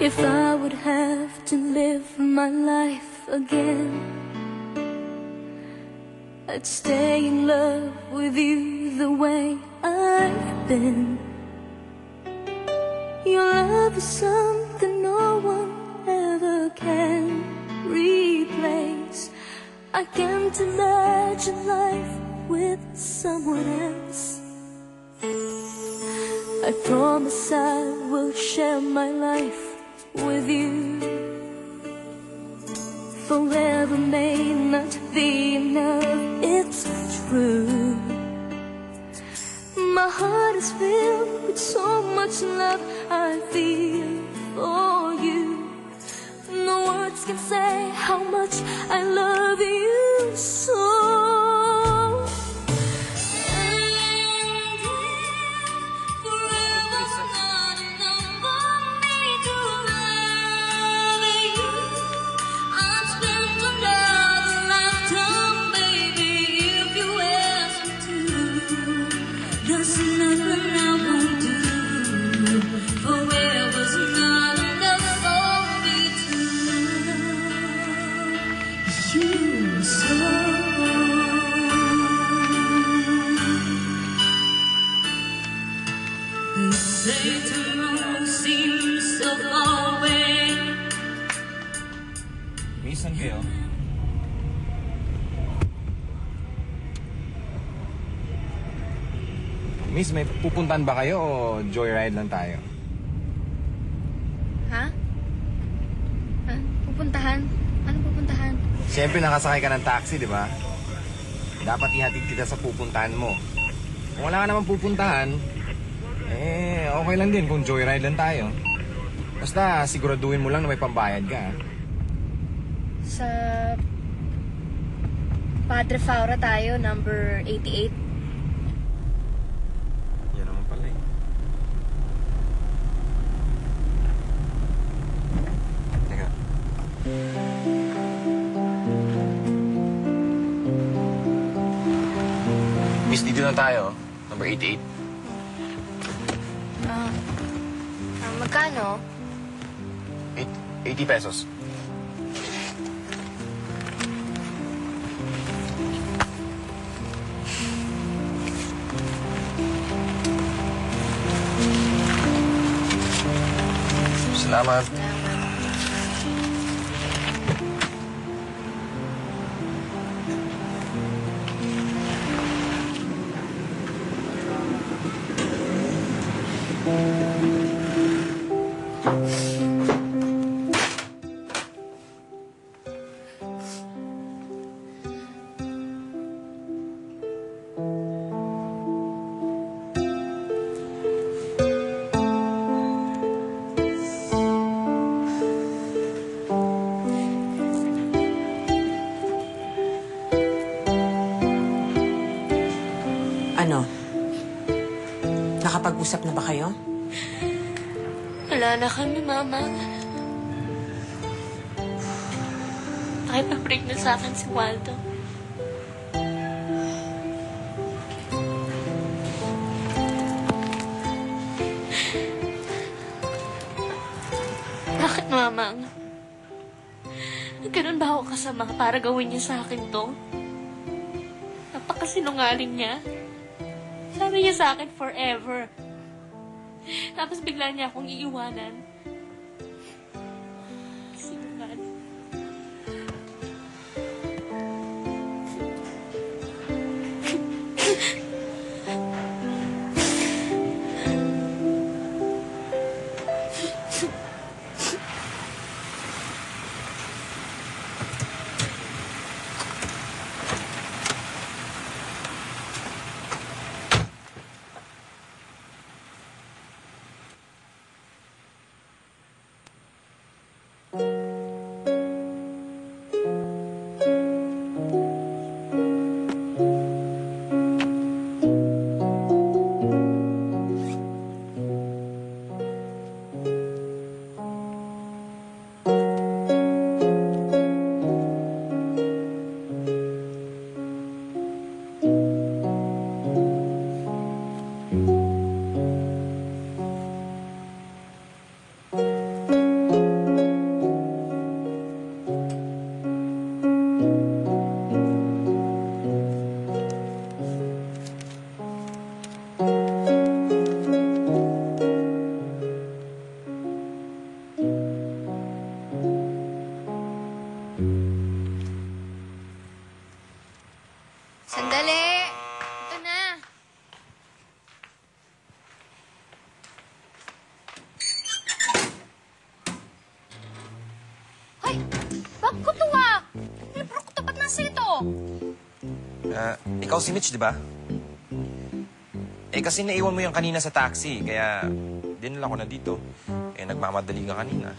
If I would have to live my life again, I'd stay in love with you the way I've been. Your love is something no one ever can replace. I can't imagine life with someone else. I promise I will share my life with you. Forever may not be enough, it's true. My heart is filled with so much love I feel for you. No words can say how much I love you so. Saan kayo? Miss, may pupuntahan ba kayo o joyride lang tayo? Ha? Pupuntahan? Ano pupuntahan? Siyempre nakasakay ka ng taxi, di ba? Dapat ihatid kita sa pupuntahan mo. Kung wala ka naman pupuntahan, okay lang din kung joyride lang tayo. Basta siguraduhin mo lang na may pambayad ka. Sa Padre Faura tayo, number 88. Yan naman pala eh. Teka. Miss, dito na tayo. Number 88. Magkano? 80 pesos. Salamat. Ano? Nakapag-usap na ba kayo? Wala na kami, Mama. Nakipag-break na sa akin si Waldo. Bakit, Mamang? Ganun ba ako kasama para gawin niya sa akin to? Napakasinungaling niya. Sabi niya sa akin forever. Tapos bigla niya akong iiwanan. Sinungaling. Ikaw si Mitch, di ba? Kasi naiwan mo yung kanina sa taxi, kaya dinala ko na dito. Nagmamadali ka kanina.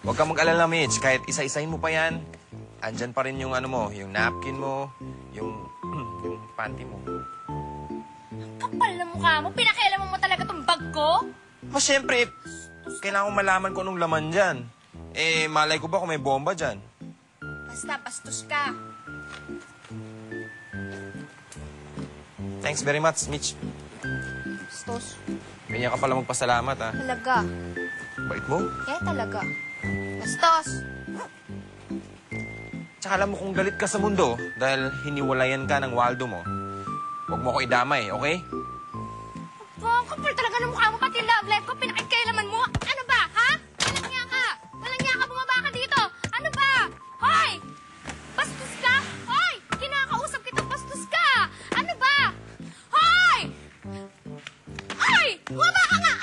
Huwag kang mag-alala, Mitch. Kahit isa-isahin mo pa yan, andyan pa rin yung ano mo, yung napkin mo, yung panty mo. Kapal na mukha mo. Pinakialaman mo talaga tong bag ko? Siyempre, kailangan ko malaman kung anong laman dyan. Malay ko ba kung may bomba dyan? Basta, bastos ka. Thanks very much, Mitch. Bastos. Ganyan ka pala magpasalamat, ha? Talaga. Bait mo. Talaga. Bastos. Tsaka alam mo kung galit ka sa mundo dahil hiniwalayan ka ng Waldo mo, huwag mo ko idamay, okay? Ang kapal talaga ng mukha mo, pati love life ko, pinakikailaman mo. Ano ba, ha? Walang niya ka. Walang niya ka, bumaba ka dito. Ano ba? Hoy! Bastos ka? Hoy! Kinakausap kita, bastos ka! Ano ba? Hoy! Hoy! Bumaba ka nga!